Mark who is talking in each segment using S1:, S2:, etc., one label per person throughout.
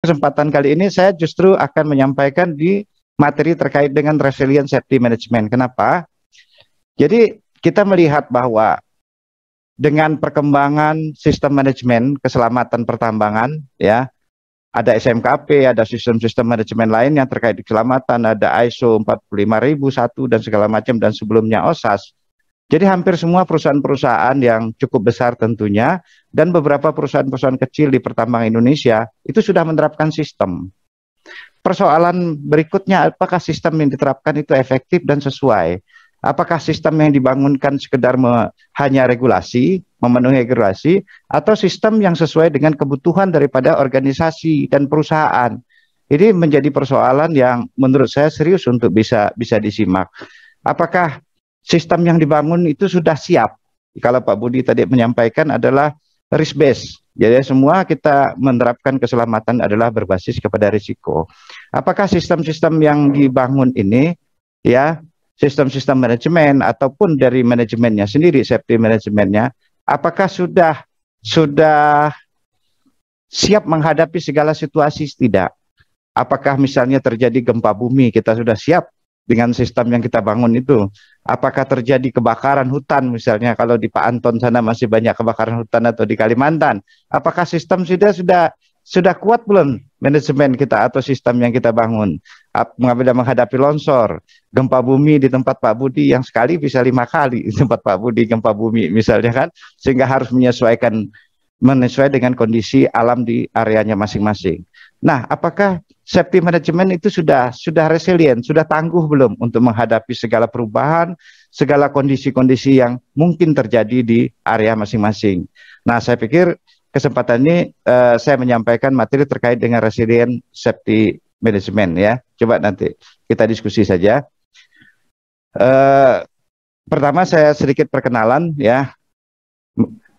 S1: kesempatan kali ini saya justru akan menyampaikan di materi terkait dengan resilient safety management. Kenapa? Jadi kita melihat bahwa dengan perkembangan sistem manajemen keselamatan pertambangan, ya, ada SMKP, ada sistem-sistem manajemen lain yang terkait keselamatan, ada ISO 45001 dan segala macam, dan sebelumnya OSAS. Jadi hampir semua perusahaan-perusahaan yang cukup besar tentunya, dan beberapa perusahaan-perusahaan kecil di pertambangan Indonesia, itu sudah menerapkan sistem. Persoalan berikutnya, apakah sistem yang diterapkan itu efektif dan sesuai? Apakah sistem yang dibangunkan sekedar hanya regulasi, memenuhi regulasi, atau sistem yang sesuai dengan kebutuhan daripada organisasi dan perusahaan? Ini menjadi persoalan yang menurut saya serius untuk bisa disimak. Apakah sistem yang dibangun itu sudah siap? Kalau Pak Budi tadi menyampaikan adalah risk based. Jadi semua kita menerapkan keselamatan adalah berbasis kepada risiko. Apakah sistem-sistem yang dibangun ini, ya, sistem-sistem manajemen ataupun dari manajemennya sendiri, safety manajemennya, apakah sudah siap menghadapi segala situasi? Tidak. Apakah misalnya terjadi gempa bumi, kita sudah siap dengan sistem yang kita bangun itu? Apakah terjadi kebakaran hutan, misalnya kalau di Pak Anton sana masih banyak kebakaran hutan, atau di Kalimantan, apakah sistem sudah kuat belum manajemen kita atau sistem yang kita bangun? Menghadapi longsor, gempa bumi di tempat Pak Budi yang sekali bisa 5 kali di tempat Pak Budi gempa bumi misalnya kan, sehingga harus menyesuaikan dengan kondisi alam di areanya masing-masing. Nah, apakah safety management itu sudah resilient, sudah tangguh belum untuk menghadapi segala perubahan, segala kondisi-kondisi yang mungkin terjadi di area masing-masing? Nah, saya pikir kesempatan ini saya menyampaikan materi terkait dengan resilient safety management, ya. Coba nanti kita diskusi saja. Pertama saya sedikit perkenalan, ya.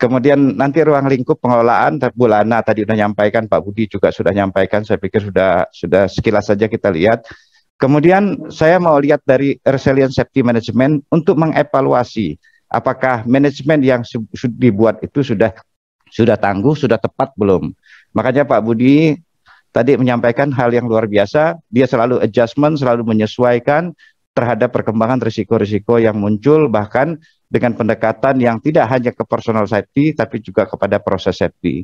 S1: Kemudian nanti ruang lingkup pengelolaan, Bu Lana tadi sudah nyampaikan, Pak Budi juga sudah nyampaikan, saya pikir sudah sekilas saja kita lihat. Kemudian saya mau lihat dari resilient safety management untuk mengevaluasi apakah manajemen yang dibuat itu sudah tangguh, sudah tepat belum. Makanya Pak Budi tadi menyampaikan hal yang luar biasa, dia selalu adjustment, selalu menyesuaikan terhadap perkembangan risiko-risiko yang muncul, bahkan dengan pendekatan yang tidak hanya ke personal safety, tapi juga kepada proses safety.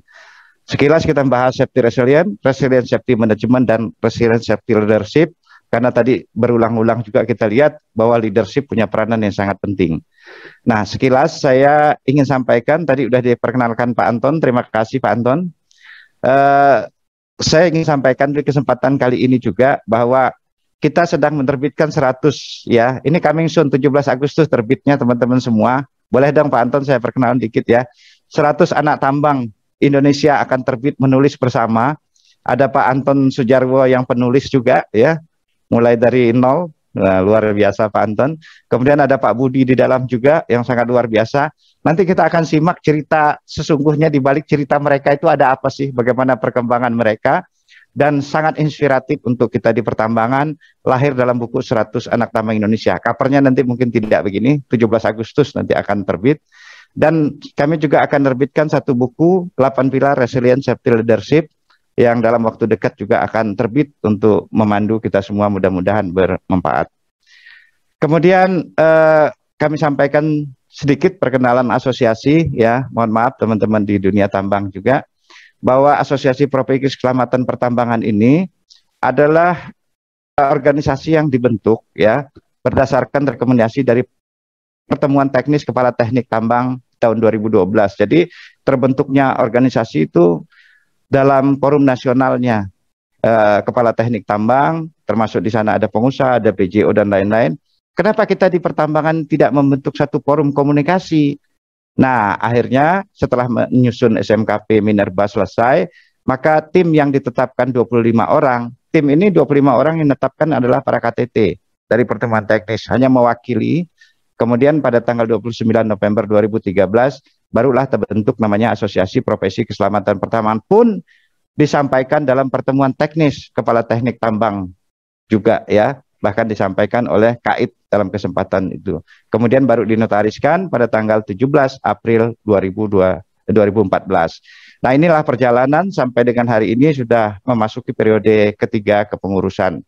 S1: Sekilas kita membahas safety resilient safety management, dan resilient safety leadership, karena tadi berulang-ulang juga kita lihat bahwa leadership punya peranan yang sangat penting. Nah, sekilas saya ingin sampaikan, tadi sudah diperkenalkan Pak Anton, terima kasih Pak Anton. Saya ingin sampaikan di kesempatan kali ini juga bahwa kita sedang menerbitkan 100, ya. Ini coming soon, 17 Agustus terbitnya teman-teman semua. Boleh dong Pak Anton saya perkenalan dikit, ya. 100 anak tambang Indonesia akan terbit menulis bersama. Ada Pak Anton Sujarwo yang penulis juga, ya. Mulai dari nol, nah, luar biasa Pak Anton. Kemudian ada Pak Budi di dalam juga yang sangat luar biasa. Nanti kita akan simak cerita sesungguhnya di balik cerita mereka itu ada apa sih, bagaimana perkembangan mereka. Dan sangat inspiratif untuk kita di pertambangan, lahir dalam buku 100 Anak Tambang Indonesia. Covernya nanti mungkin tidak begini, 17 Agustus nanti akan terbit. Dan kami juga akan menerbitkan satu buku, 8 Pilar Resilient Safety Leadership, yang dalam waktu dekat juga akan terbit untuk memandu kita semua, mudah-mudahan bermanfaat. Kemudian kami sampaikan sedikit perkenalan asosiasi, ya. Mohon maaf teman-teman di dunia tambang juga, bahwa Asosiasi Profesi Keselamatan Pertambangan ini adalah organisasi yang dibentuk, ya, berdasarkan rekomendasi dari Pertemuan Teknis Kepala Teknik Tambang tahun 2012. Jadi terbentuknya organisasi itu dalam forum nasionalnya Kepala Teknik Tambang, termasuk di sana ada pengusaha, ada PJO dan lain-lain. Kenapa kita di pertambangan tidak membentuk satu forum komunikasi? Nah, akhirnya setelah menyusun SMKP Minerba selesai, maka tim yang ditetapkan 25 orang, tim ini 25 orang yang ditetapkan adalah para KTT dari pertemuan teknis, hanya mewakili. Kemudian pada tanggal 29 November 2013, barulah terbentuk namanya Asosiasi Profesi Keselamatan Pertambangan, pun disampaikan dalam pertemuan teknis Kepala Teknik Tambang juga, ya. Bahkan disampaikan oleh KAIT dalam kesempatan itu. Kemudian baru dinotariskan pada tanggal 17 April 2014. Nah, inilah perjalanan sampai dengan hari ini sudah memasuki periode ketiga kepengurusan.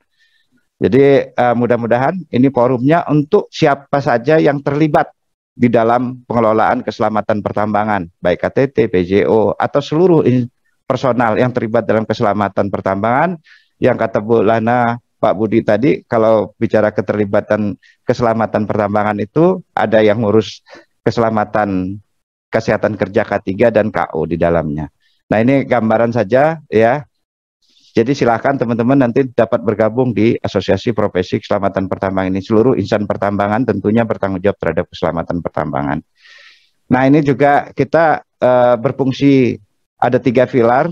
S1: Jadi mudah-mudahan ini forumnya untuk siapa saja yang terlibat di dalam pengelolaan keselamatan pertambangan, baik KTT, PJO, atau seluruh personal yang terlibat dalam keselamatan pertambangan. Yang kata Bu Lana, Pak Budi tadi, kalau bicara keterlibatan keselamatan pertambangan itu ada yang ngurus keselamatan kesehatan kerja K3 dan KO di dalamnya. Nah, ini gambaran saja ya. Jadi silakan teman-teman nanti dapat bergabung di Asosiasi Profesi Keselamatan Pertambangan ini. Seluruh insan pertambangan tentunya bertanggung jawab terhadap keselamatan pertambangan. Nah, ini juga kita berfungsi ada 3 pilar.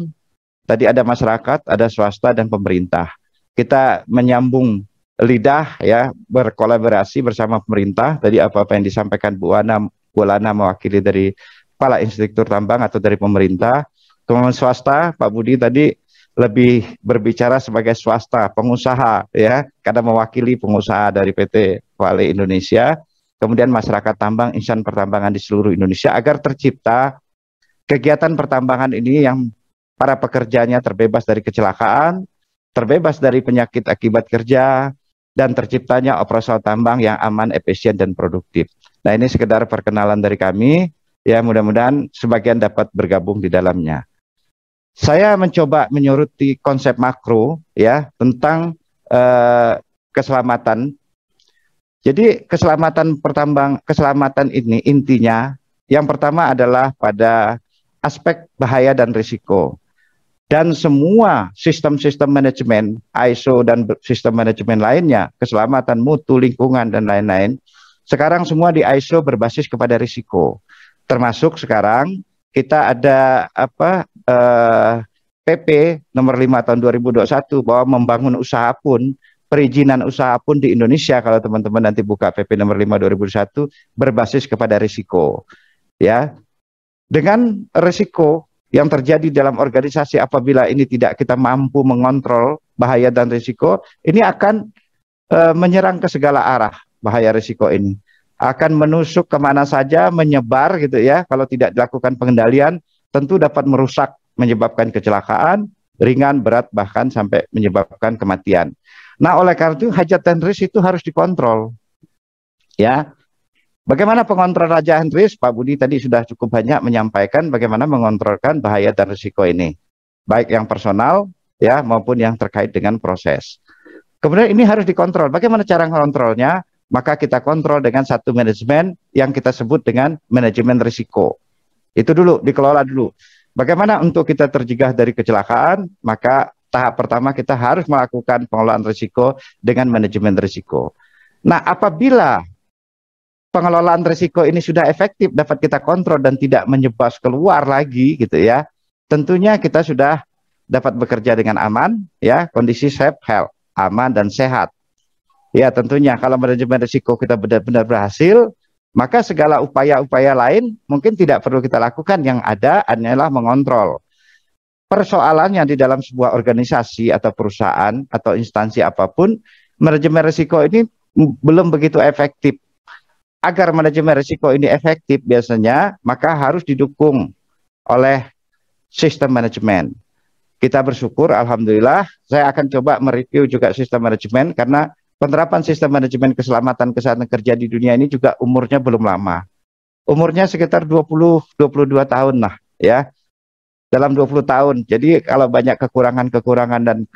S1: Tadi ada masyarakat, ada swasta, dan pemerintah. Kita menyambung lidah ya, berkolaborasi bersama pemerintah. Tadi apa-apa yang disampaikan Bu Lana mewakili dari kepala instruktur tambang atau dari pemerintah. Kemudian swasta, Pak Budi tadi lebih berbicara sebagai swasta, pengusaha ya, karena mewakili pengusaha dari PT Vale Indonesia, kemudian masyarakat tambang, insan pertambangan di seluruh Indonesia, agar tercipta kegiatan pertambangan ini yang para pekerjanya terbebas dari kecelakaan, terbebas dari penyakit akibat kerja, dan terciptanya operasional tambang yang aman, efisien, dan produktif. Nah, ini sekedar perkenalan dari kami, ya mudah-mudahan sebagian dapat bergabung di dalamnya. Saya mencoba menyoroti konsep makro ya tentang keselamatan. Jadi keselamatan ini intinya yang pertama adalah pada aspek bahaya dan risiko. Dan semua sistem-sistem manajemen ISO dan sistem manajemen lainnya, keselamatan mutu, lingkungan, dan lain-lain, sekarang semua di ISO berbasis kepada risiko. Termasuk sekarang kita ada PP nomor 5 tahun 2021 bahwa membangun usaha pun, perizinan usaha pun di Indonesia, kalau teman-teman nanti buka PP nomor 5 2021, berbasis kepada risiko. Ya. Dengan risiko yang terjadi dalam organisasi apabila ini tidak kita mampu mengontrol bahaya dan risiko, ini akan menyerang ke segala arah bahaya risiko ini. Akan menusuk kemana saja, menyebar gitu ya. Kalau tidak dilakukan pengendalian, tentu dapat merusak, menyebabkan kecelakaan, ringan, berat, bahkan sampai menyebabkan kematian. Nah, oleh karena itu hajat dan risk itu harus dikontrol. Ya, bagaimana pengontrol hajat dan risk? Pak Budi tadi sudah cukup banyak menyampaikan bagaimana mengontrolkan bahaya dan risiko ini, baik yang personal ya maupun yang terkait dengan proses. Kemudian ini harus dikontrol. Bagaimana cara mengontrolnya? Maka kita kontrol dengan satu manajemen yang kita sebut dengan manajemen risiko. Itu dulu, dikelola dulu. Bagaimana untuk kita tercegah dari kecelakaan? Maka tahap pertama kita harus melakukan pengelolaan risiko dengan manajemen risiko. Nah, apabila pengelolaan risiko ini sudah efektif, dapat kita kontrol dan tidak menyebas keluar lagi gitu ya, tentunya kita sudah dapat bekerja dengan aman, ya, kondisi safe health, aman dan sehat. Ya, tentunya kalau manajemen risiko kita benar-benar berhasil, maka segala upaya-upaya lain mungkin tidak perlu kita lakukan. Yang ada hanyalah mengontrol. Persoalannya di dalam sebuah organisasi atau perusahaan atau instansi apapun, manajemen risiko ini belum begitu efektif. Agar manajemen risiko ini efektif biasanya, maka harus didukung oleh sistem manajemen. Kita bersyukur, alhamdulillah, saya akan coba mereview juga sistem manajemen karena penerapan sistem manajemen keselamatan kesehatan kerja di dunia ini juga umurnya belum lama. Umurnya sekitar 20-22 tahun lah ya. Dalam 20 tahun. Jadi kalau banyak kekurangan-kekurangan dan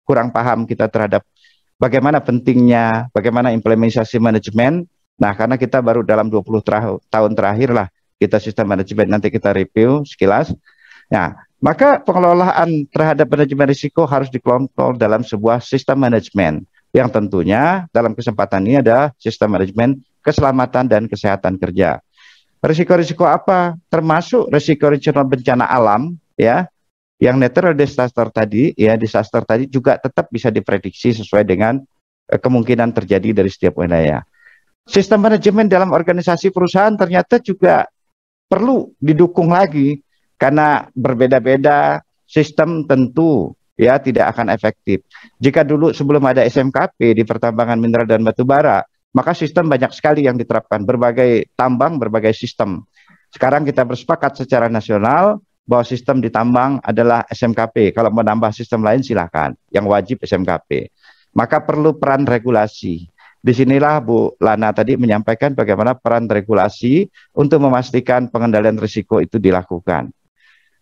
S1: kurang paham kita terhadap bagaimana pentingnya, bagaimana implementasi manajemen. Nah, karena kita baru dalam 20 tahun terakhir lah kita sistem manajemen, nanti kita review sekilas. Nah, maka pengelolaan terhadap manajemen risiko harus dikontrol dalam sebuah sistem manajemen. Yang tentunya dalam kesempatan ini ada sistem manajemen keselamatan dan kesehatan kerja. Risiko-risiko apa? Termasuk risiko-risiko bencana alam, ya, yang natural disaster tadi, ya, disaster tadi juga tetap bisa diprediksi sesuai dengan kemungkinan terjadi dari setiap wilayah. Sistem manajemen dalam organisasi perusahaan ternyata juga perlu didukung lagi karena berbeda-beda sistem tentu. Ya, tidak akan efektif. Jika dulu sebelum ada SMKP di pertambangan mineral dan batu bara, maka sistem banyak sekali yang diterapkan, berbagai tambang, berbagai sistem. Sekarang kita bersepakat secara nasional bahwa sistem di tambang adalah SMKP. Kalau mau nambah sistem lain silahkan. Yang wajib SMKP. Maka perlu peran regulasi. Disinilah Bu Lana tadi menyampaikan bagaimana peran regulasi untuk memastikan pengendalian risiko itu dilakukan.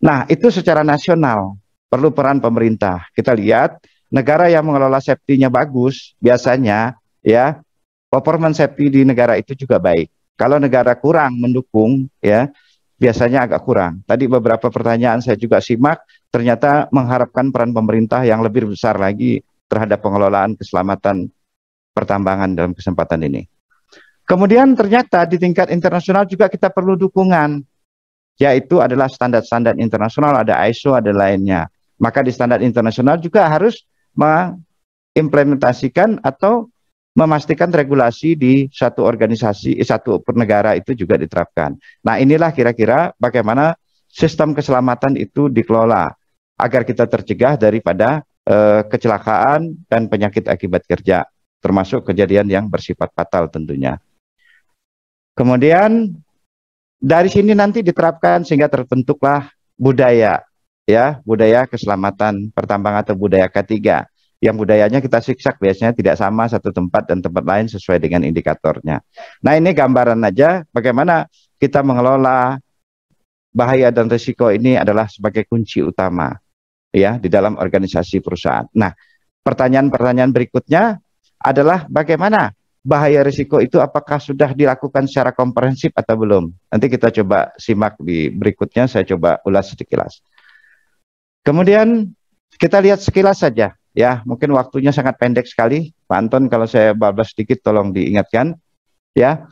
S1: Nah, itu secara nasional perlu peran pemerintah. Kita lihat negara yang mengelola safety-nya bagus, biasanya ya performance safety di negara itu juga baik. Kalau negara kurang mendukung, ya biasanya agak kurang. Tadi beberapa pertanyaan saya juga simak, ternyata mengharapkan peran pemerintah yang lebih besar lagi terhadap pengelolaan keselamatan pertambangan dalam kesempatan ini. Kemudian ternyata di tingkat internasional juga kita perlu dukungan, yaitu adalah standar-standar internasional, ada ISO, ada lainnya. Maka di standar internasional juga harus mengimplementasikan atau memastikan regulasi di satu organisasi, satu negara itu juga diterapkan. Nah, inilah kira-kira bagaimana sistem keselamatan itu dikelola agar kita tercegah daripada kecelakaan dan penyakit akibat kerja, termasuk kejadian yang bersifat fatal tentunya. Kemudian dari sini nanti diterapkan sehingga terbentuklah budaya, ya, budaya keselamatan pertambangan atau budaya K3. Yang budayanya kita siksak biasanya tidak sama satu tempat dan tempat lain sesuai dengan indikatornya. Nah, ini gambaran aja bagaimana kita mengelola bahaya dan risiko ini adalah sebagai kunci utama ya di dalam organisasi perusahaan. Nah, pertanyaan-pertanyaan berikutnya adalah bagaimana bahaya risiko itu apakah sudah dilakukan secara komprehensif atau belum. Nanti kita coba simak di berikutnya, saya coba ulas sekilas. Kemudian kita lihat sekilas saja. Ya, mungkin waktunya sangat pendek sekali. Pak Anton, kalau saya bablas sedikit tolong diingatkan. Ya,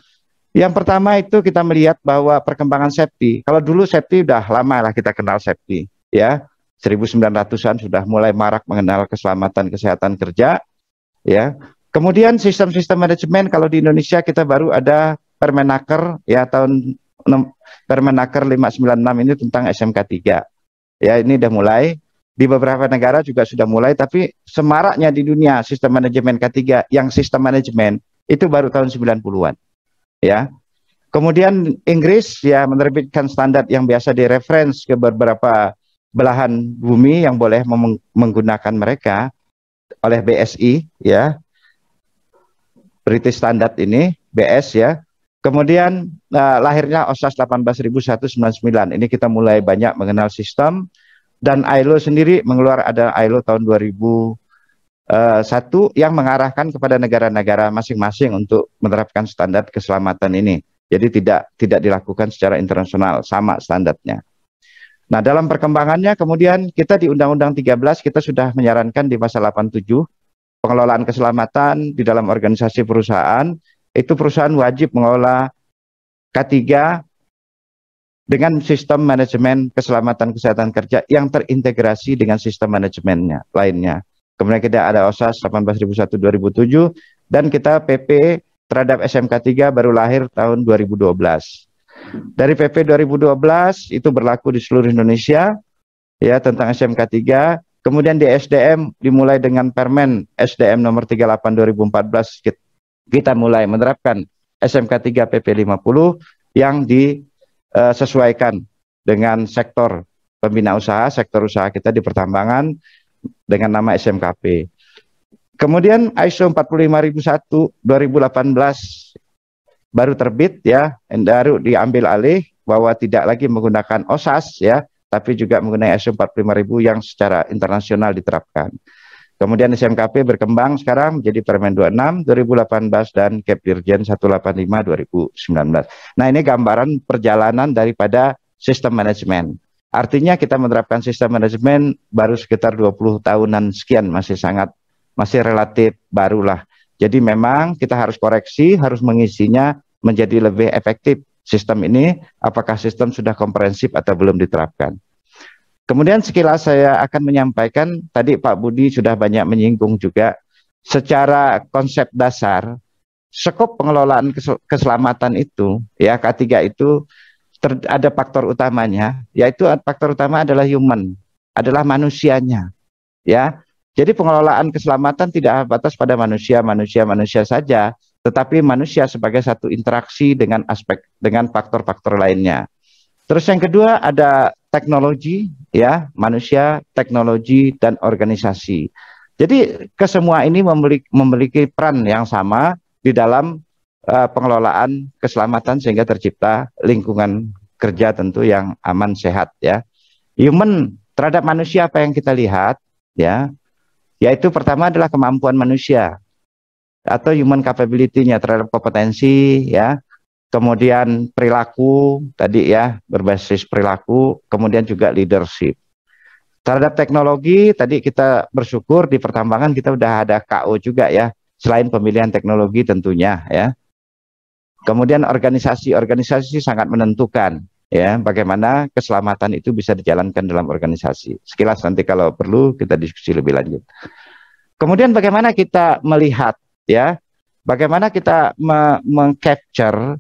S1: yang pertama itu kita melihat bahwa perkembangan safety. Kalau dulu safety udah lama lah kita kenal safety. Ya, 1900-an sudah mulai marak mengenal keselamatan kesehatan kerja. Ya, kemudian sistem-sistem manajemen kalau di Indonesia kita baru ada Permenaker ya tahun Permenaker 596 ini tentang SMK 3. Ya, ini udah mulai. Di beberapa negara juga sudah mulai, tapi semaraknya di dunia sistem manajemen K3 yang sistem manajemen itu baru tahun 90-an. Ya. Kemudian Inggris ya menerbitkan standar yang biasa direference ke beberapa belahan bumi yang boleh menggunakan mereka oleh BSI ya. British Standard ini, BS ya. Kemudian lahirnya OSAS 18199. Ini kita mulai banyak mengenal sistem. Dan ILO sendiri ada ILO tahun 2001 yang mengarahkan kepada negara-negara masing-masing untuk menerapkan standar keselamatan ini. Jadi tidak dilakukan secara internasional, sama standarnya. Nah, dalam perkembangannya kemudian kita di Undang-Undang 13 kita sudah menyarankan di pasal 87 pengelolaan keselamatan di dalam organisasi perusahaan, itu perusahaan wajib mengelola K3 dengan sistem manajemen keselamatan kesehatan kerja yang terintegrasi dengan sistem manajemennya lainnya. Kemudian kita ada OSAS 18001/2007 dan kita PP terhadap SMK 3 baru lahir tahun 2012. Dari PP 2012 itu berlaku di seluruh Indonesia ya tentang SMK 3. Kemudian di SDM dimulai dengan Permen SDM nomor 38/2014 kita mulai menerapkan SMK 3 PP 50 yang disesuaikan dengan sektor pembina usaha, sektor usaha kita di pertambangan dengan nama SMKP. Kemudian ISO 45001 2018 baru terbit ya, baru diambil alih bahwa tidak lagi menggunakan OSAS ya, tapi juga menggunakan ISO 45000 yang secara internasional diterapkan. Kemudian SMKP berkembang sekarang menjadi Permen 26 2018 dan Kepdirjen 185 2019. Nah, ini gambaran perjalanan daripada sistem manajemen. Artinya kita menerapkan sistem manajemen baru sekitar 20 tahunan sekian, masih relatif barulah. Jadi memang kita harus koreksi, harus mengisinya menjadi lebih efektif. Sistem ini apakah sistem sudah komprehensif atau belum diterapkan. Kemudian sekilas saya akan menyampaikan, tadi Pak Budi sudah banyak menyinggung juga, secara konsep dasar, skop pengelolaan keselamatan itu, ya K3 itu ada faktor utamanya, yaitu faktor utama adalah human, adalah manusianya. Ya, jadi pengelolaan keselamatan tidak batas pada manusia saja, tetapi manusia sebagai satu interaksi dengan faktor-faktor lainnya. Terus yang kedua ada teknologi, ya, manusia, teknologi, dan organisasi. Jadi kesemua ini memiliki peran yang sama di dalam pengelolaan keselamatan sehingga tercipta lingkungan kerja tentu yang aman, sehat, ya. Human terhadap manusia apa yang kita lihat, ya, yaitu pertama adalah kemampuan manusia atau human capability-nya terhadap kompetensi, ya. Kemudian perilaku tadi, ya, berbasis perilaku, kemudian juga leadership. Terhadap teknologi tadi kita bersyukur di pertambangan kita udah ada KO juga, ya, selain pemilihan teknologi tentunya, ya. Kemudian organisasi sangat menentukan, ya, bagaimana keselamatan itu bisa dijalankan dalam organisasi. Sekilas nanti kalau perlu kita diskusi lebih lanjut. Kemudian bagaimana kita melihat, ya, bagaimana kita mengcapture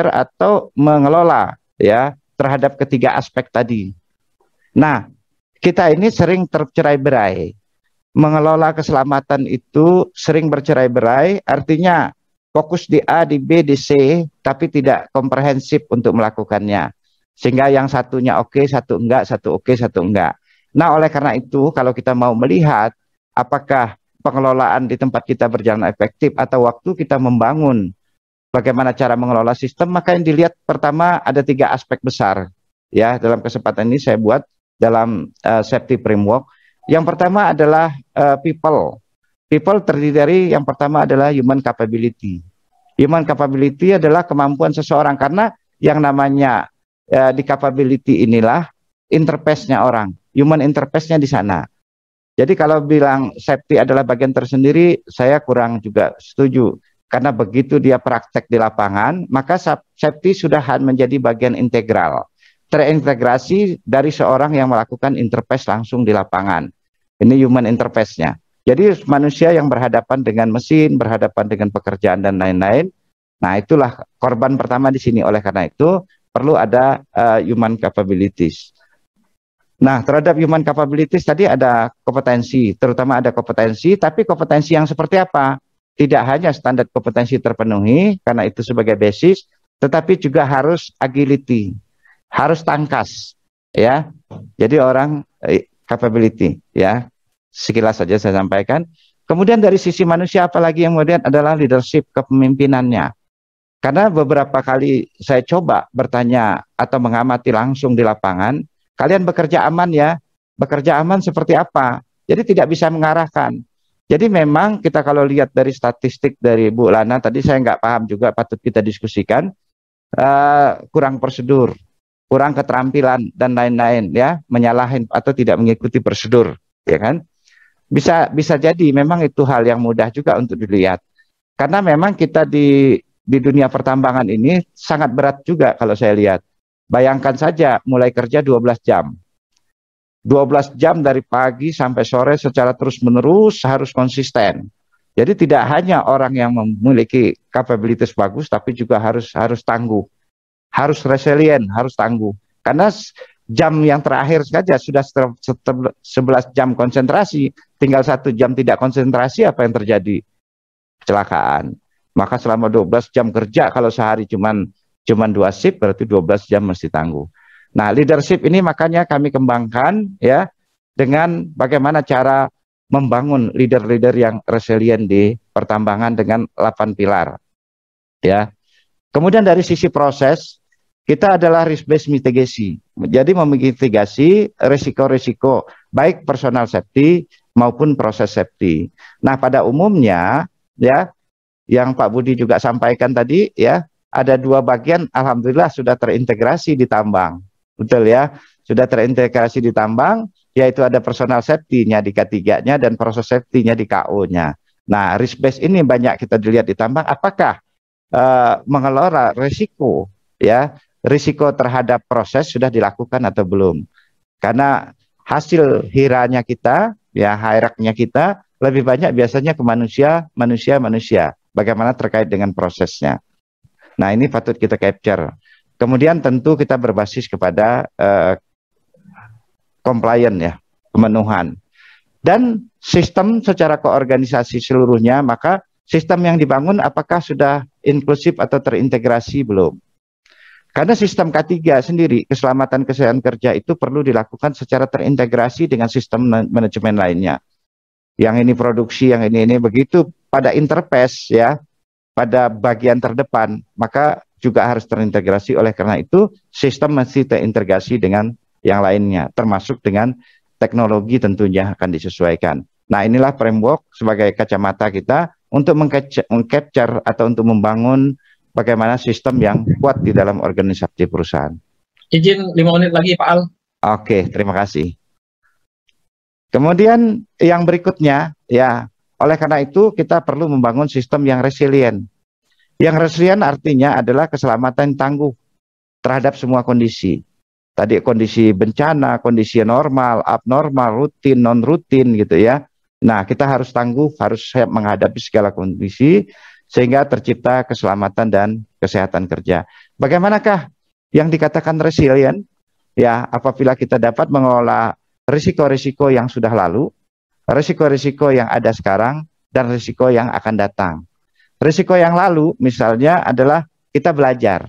S1: atau mengelola, ya, terhadap ketiga aspek tadi. Nah, kita ini sering tercerai-berai. Mengelola keselamatan itu sering bercerai-berai, artinya fokus di A, di B, di C, tapi tidak komprehensif untuk melakukannya. Sehingga yang satunya oke, satu enggak, satu oke, satu enggak. Nah, oleh karena itu, kalau kita mau melihat apakah pengelolaan di tempat kita berjalan efektif atau waktu kita membangun bagaimana cara mengelola sistem, maka yang dilihat pertama ada 3 aspek besar. Ya, dalam kesempatan ini saya buat dalam safety framework. Yang pertama adalah people. People terdiri dari yang pertama adalah human capability. Human capability adalah kemampuan seseorang, karena yang namanya di capability inilah interface-nya orang, human interface-nya di sana. Jadi kalau bilang safety adalah bagian tersendiri, saya kurang juga setuju. Karena begitu dia praktek di lapangan, maka safety sudah menjadi bagian integral. Terintegrasi dari seorang yang melakukan interface langsung di lapangan. Ini human interface-nya. Jadi manusia yang berhadapan dengan mesin, berhadapan dengan pekerjaan dan lain-lain. Nah, itulah korban pertama di sini. Oleh karena itu perlu ada human capabilities. Nah, terhadap human capabilities tadi ada kompetensi, terutama ada kompetensi, tapi kompetensi yang seperti apa? Tidak hanya standar kompetensi terpenuhi, karena itu sebagai basis, tetapi juga harus agility, harus tangkas, ya. Jadi orang capability, ya. Sekilas saja saya sampaikan. Kemudian dari sisi manusia apalagi yang kemudian adalah leadership, kepemimpinannya. Karena beberapa kali saya coba bertanya atau mengamati langsung di lapangan, kalian bekerja aman ya? Bekerja aman seperti apa? Jadi tidak bisa mengarahkan. Jadi memang kita kalau lihat dari statistik dari Bu Lana, tadi saya nggak paham juga, patut kita diskusikan, kurang prosedur, kurang keterampilan, dan lain-lain, ya, menyalahin atau tidak mengikuti prosedur, ya kan? Bisa jadi memang itu hal yang mudah juga untuk dilihat. Karena memang kita di dunia pertambangan ini sangat berat juga kalau saya lihat. Bayangkan saja mulai kerja 12 jam. 12 jam dari pagi sampai sore secara terus-menerus harus konsisten. Jadi tidak hanya orang yang memiliki kapabilitas bagus, tapi juga harus tangguh. Harus resilient, harus tangguh. Karena jam yang terakhir saja sudah 11 jam konsentrasi, tinggal 1 jam tidak konsentrasi, apa yang terjadi? Kecelakaan. Maka selama 12 jam kerja, kalau sehari cuman 2 shift, berarti 12 jam mesti tangguh. Nah, leadership ini makanya kami kembangkan, ya, dengan bagaimana cara membangun leader-leader yang resilient di pertambangan dengan 8 pilar. Ya. Kemudian dari sisi proses, kita adalah risk-based mitigasi. Jadi memitigasi risiko-risiko baik personal safety maupun proses safety. Nah, pada umumnya, ya, yang Pak Budi juga sampaikan tadi, ya, ada 2 bagian alhamdulillah sudah terintegrasi di tambang. Betul, ya, sudah terintegrasi di tambang, yaitu ada personal safety-nya di K3-nya dan proses safety-nya di KO-nya. Nah, risk base ini banyak kita dilihat di tambang, apakah mengelola risiko, ya, risiko terhadap proses sudah dilakukan atau belum. Karena hasil hiranya kita, ya, hierarkinya kita lebih banyak biasanya ke manusia, bagaimana terkait dengan prosesnya. Nah, ini patut kita capture. Kemudian tentu kita berbasis kepada compliant, ya, pemenuhan. Dan sistem secara keorganisasi seluruhnya, maka sistem yang dibangun apakah sudah inklusif atau terintegrasi belum? Karena sistem K3 sendiri, keselamatan kesehatan kerja itu perlu dilakukan secara terintegrasi dengan sistem manajemen lainnya. Yang ini produksi, yang ini begitu pada interface ya, pada bagian terdepan, maka juga harus terintegrasi. Oleh karena itu, sistem mesti terintegrasi dengan yang lainnya, termasuk dengan teknologi tentunya akan disesuaikan. Nah, inilah framework sebagai kacamata kita untuk mengcapture atau untuk membangun bagaimana sistem yang kuat di dalam organisasi perusahaan.
S2: Izin 5 menit lagi, Pak Al.
S1: Oke, terima kasih. Kemudian yang berikutnya, ya, oleh karena itu kita perlu membangun sistem yang resilient. Yang resilient artinya adalah keselamatan tangguh terhadap semua kondisi. Tadi kondisi bencana, kondisi normal, abnormal, rutin, non-rutin gitu ya. Nah, kita harus tangguh, harus siap menghadapi segala kondisi sehingga tercipta keselamatan dan kesehatan kerja. Bagaimanakah yang dikatakan resilient? Ya, apabila kita dapat mengelola risiko-risiko yang sudah lalu, risiko-risiko yang ada sekarang, dan risiko yang akan datang. Risiko yang lalu misalnya adalah kita belajar.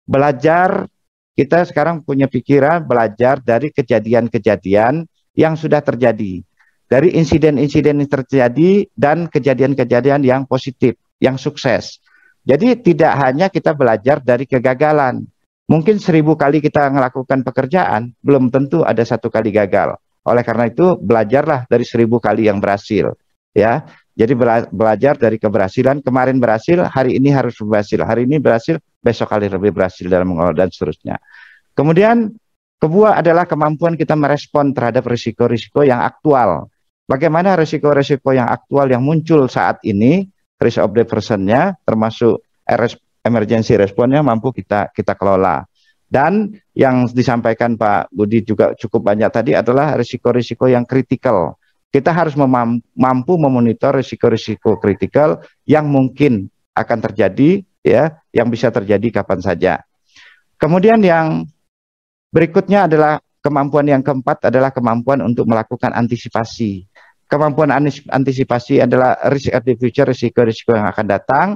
S1: Belajar, kita sekarang punya pikiran belajar dari kejadian-kejadian yang sudah terjadi. Dari insiden-insiden yang terjadi dan kejadian-kejadian yang positif, yang sukses. Jadi tidak hanya kita belajar dari kegagalan. Mungkin 1000 kali kita melakukan pekerjaan, belum tentu ada 1 kali gagal. Oleh karena itu, belajarlah dari 1000 kali yang berhasil. Ya, jadi belajar dari keberhasilan. Kemarin berhasil, hari ini harus berhasil. Hari ini berhasil, besok kali lebih berhasil dalam mengelola dan seterusnya. Kemudian, kedua adalah kemampuan kita merespon terhadap risiko-risiko yang aktual. Bagaimana risiko-risiko yang aktual yang muncul saat ini, risk of the person-nya, termasuk emergency response-nya mampu kita kelola. Dan yang disampaikan Pak Budi juga cukup banyak tadi adalah risiko-risiko yang kritikal. Kita harus mampu memonitor risiko-risiko kritikal yang mungkin akan terjadi, ya, yang bisa terjadi kapan saja. Kemudian yang berikutnya adalah kemampuan yang keempat adalah kemampuan untuk melakukan antisipasi. Kemampuan antisipasi adalah risk of the future, risiko-risiko yang akan datang.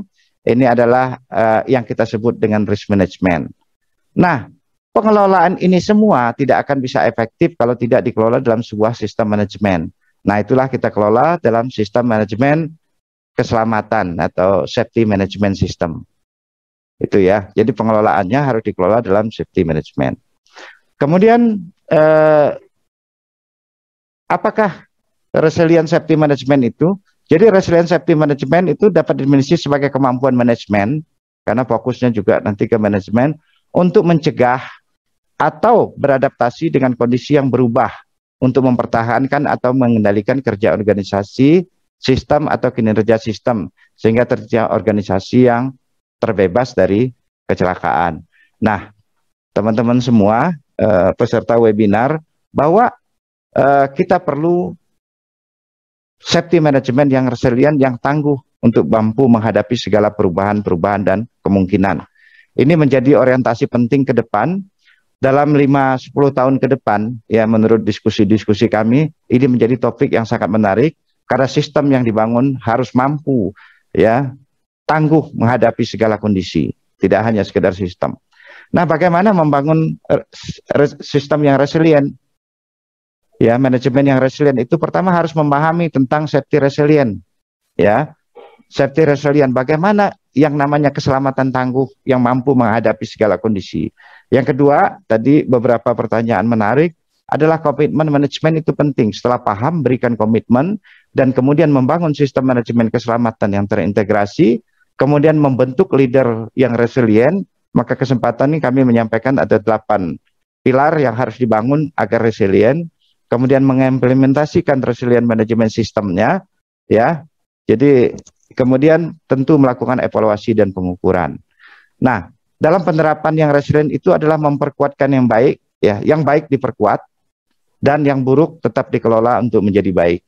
S1: Ini adalah yang kita sebut dengan risk management. Nah, pengelolaan ini semua tidak akan bisa efektif kalau tidak dikelola dalam sebuah sistem manajemen. Nah, itulah kita kelola dalam sistem manajemen keselamatan atau safety management system. Itu ya. Jadi pengelolaannya harus dikelola dalam safety management. Kemudian apakah resilient safety management itu? Jadi resilient safety management itu dapat didefinisi sebagai kemampuan manajemen, karena fokusnya juga nanti ke manajemen, untuk mencegah atau beradaptasi dengan kondisi yang berubah, untuk mempertahankan atau mengendalikan kerja organisasi, sistem atau kinerja sistem, sehingga tercipta organisasi yang terbebas dari kecelakaan. Nah, teman-teman semua, peserta webinar, bahwa kita perlu safety management yang resilient, yang tangguh untuk mampu menghadapi segala perubahan-perubahan dan kemungkinan. Ini menjadi orientasi penting ke depan. Dalam 5-10 tahun ke depan, ya menurut diskusi-diskusi kami, ini menjadi topik yang sangat menarik, karena sistem yang dibangun harus mampu, ya, tangguh menghadapi segala kondisi, tidak hanya sekedar sistem. Nah, bagaimana membangun sistem yang resilient? Ya, manajemen yang resilient itu pertama harus memahami tentang safety resilient. Ya, safety resilient, bagaimana yang namanya keselamatan tangguh yang mampu menghadapi segala kondisi. Yang kedua, tadi beberapa pertanyaan menarik, adalah komitmen manajemen itu penting. Setelah paham, berikan komitmen, dan kemudian membangun sistem manajemen keselamatan yang terintegrasi, kemudian membentuk leader yang resilient. Maka kesempatan ini kami menyampaikan ada 8 pilar yang harus dibangun agar resilient. Kemudian mengimplementasikan resilient management sistemnya, ya. Jadi kemudian tentu melakukan evaluasi dan pengukuran. Nah, dalam penerapan yang resilient itu adalah memperkuatkan yang baik, ya, yang baik diperkuat dan yang buruk tetap dikelola untuk menjadi baik.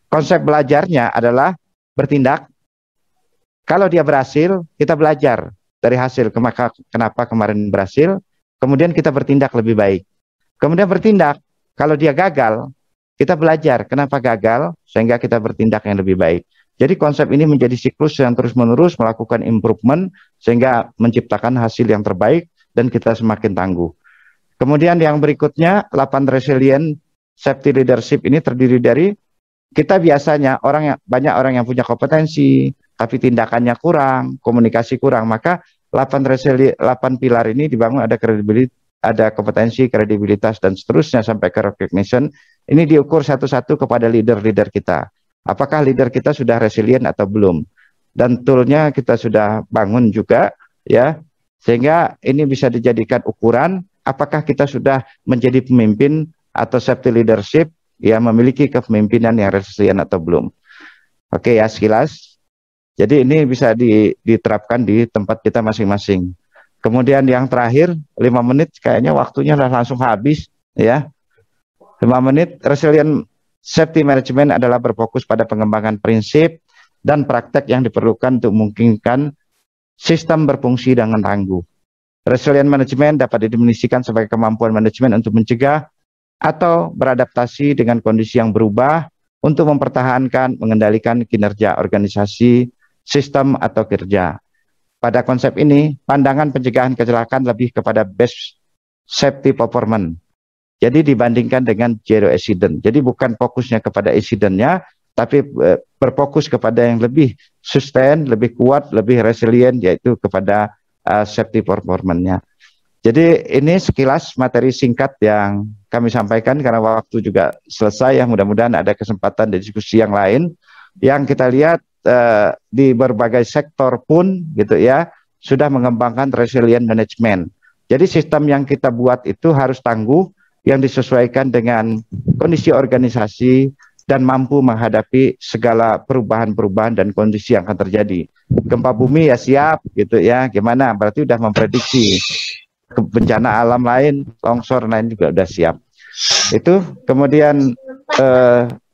S1: Konsep belajarnya adalah bertindak. Kalau dia berhasil, kita belajar dari hasil. Kenapa kemarin berhasil? Kemudian kita bertindak lebih baik. Kemudian bertindak. Kalau dia gagal, kita belajar kenapa gagal, sehingga kita bertindak yang lebih baik. Jadi konsep ini menjadi siklus yang terus-menerus melakukan improvement, sehingga menciptakan hasil yang terbaik, dan kita semakin tangguh. Kemudian yang berikutnya, 8 resilient safety leadership ini terdiri dari kita biasanya banyak orang yang punya kompetensi, tapi tindakannya kurang, komunikasi kurang. Maka 8 pilar ini dibangun, ada kredibilitas, ada kompetensi, kredibilitas, dan seterusnya sampai ke recognition. Ini diukur satu-satu kepada leader-leader kita. Apakah leader kita sudah resilient atau belum? Dan toolnya kita sudah bangun juga, ya, sehingga ini bisa dijadikan ukuran apakah kita sudah menjadi pemimpin atau safety leadership, ya, memiliki kepemimpinan yang resilient atau belum. Oke ya, sekilas. Jadi ini bisa diterapkan di tempat kita masing-masing. Kemudian yang terakhir, 5 menit kayaknya waktunya langsung habis, ya. 5 menit, resilient safety management adalah berfokus pada pengembangan prinsip dan praktek yang diperlukan untuk memungkinkan sistem berfungsi dengan tangguh. Resilient management dapat didefinisikan sebagai kemampuan manajemen untuk mencegah atau beradaptasi dengan kondisi yang berubah untuk mempertahankan, mengendalikan kinerja organisasi, sistem atau kerja. Pada konsep ini, pandangan pencegahan kecelakaan lebih kepada best safety performance. Jadi dibandingkan dengan zero accident. Jadi bukan fokusnya kepada insidennya, tapi berfokus kepada yang lebih sustain, lebih kuat, lebih resilient, yaitu kepada safety performance-nya. Jadi ini sekilas materi singkat yang kami sampaikan karena waktu juga selesai, ya. Mudah-mudahan ada kesempatan di diskusi yang lain. Yang kita lihat di berbagai sektor pun gitu ya sudah mengembangkan resilient management. Jadi sistem yang kita buat itu harus tangguh, yang disesuaikan dengan kondisi organisasi dan mampu menghadapi segala perubahan-perubahan dan kondisi yang akan terjadi. Gempa bumi ya siap gitu ya. Gimana? Berarti udah memprediksi. Bencana alam lain, longsor lain juga udah siap. Itu kemudian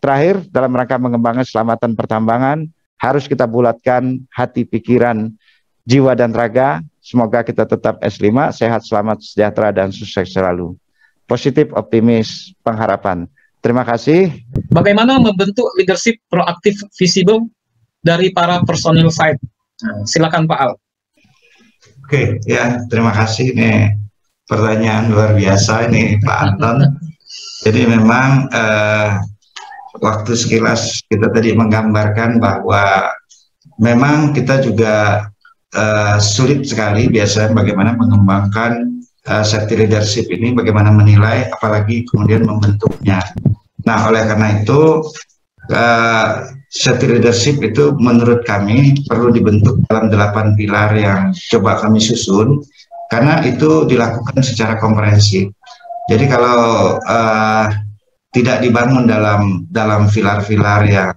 S1: terakhir dalam rangka mengembangkan keselamatan pertambangan harus kita bulatkan hati, pikiran, jiwa dan raga. Semoga kita tetap S5, sehat, selamat, sejahtera dan sukses selalu. Positif, optimis, pengharapan. Terima kasih.
S2: Bagaimana membentuk leadership proaktif visible dari para personil site? Silakan Pak Al.
S3: Oke, ya, terima kasih. Ini pertanyaan luar biasa ini Pak Anton. Jadi memang waktu sekilas kita tadi menggambarkan bahwa memang kita juga sulit sekali biasa bagaimana mengembangkan safety leadership ini, bagaimana menilai, apalagi kemudian membentuknya. Nah, oleh karena itu safety leadership itu menurut kami perlu dibentuk dalam 8 pilar yang coba kami susun, karena itu dilakukan secara komprehensif. Jadi kalau tidak dibangun dalam pilar-pilar yang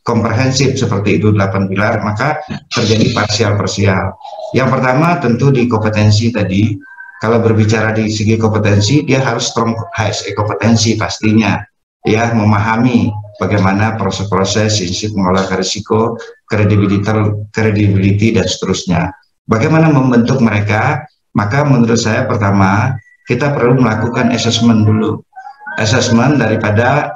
S3: komprehensif seperti itu 8 pilar, maka terjadi parsial-parsial. Yang pertama tentu di kompetensi tadi. Kalau berbicara di segi kompetensi, dia harus strong HSE kompetensi pastinya, ya, memahami bagaimana proses-proses, prinsip mengolah risiko, credibility dan seterusnya. Bagaimana membentuk mereka? Maka menurut saya pertama kita perlu melakukan assessment dulu, assessment daripada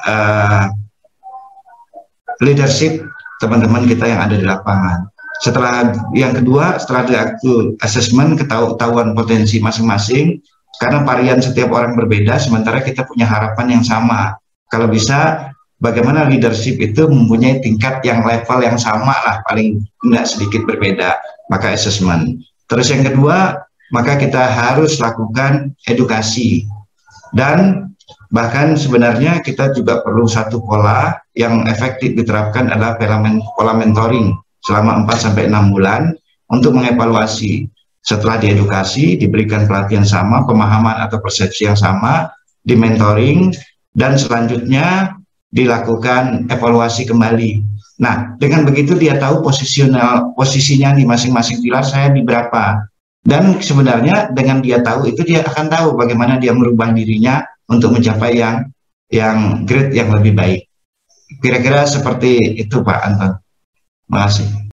S3: leadership teman-teman kita yang ada di lapangan. Setelah yang kedua, setelah dilakukan assessment, ketahuan potensi masing-masing, karena varian setiap orang berbeda, sementara kita punya harapan yang sama. Kalau bisa, bagaimana leadership itu mempunyai tingkat yang level yang sama lah, paling tidak sedikit berbeda, maka assessment. Terus yang kedua, maka kita harus lakukan edukasi. Dan bahkan sebenarnya kita juga perlu satu pola yang efektif diterapkan adalah pola mentoring selama 4-6 bulan untuk mengevaluasi. Setelah diedukasi, diberikan pelatihan sama, pemahaman atau persepsi yang sama, di mentoring, dan selanjutnya dilakukan evaluasi kembali. Nah, dengan begitu dia tahu posisinya di masing-masing pilar saya di berapa. Dan sebenarnya dengan dia tahu itu, dia akan tahu bagaimana dia merubah dirinya untuk mencapai yang grade yang lebih baik. Kira-kira seperti itu Pak Anton. Terima kasih.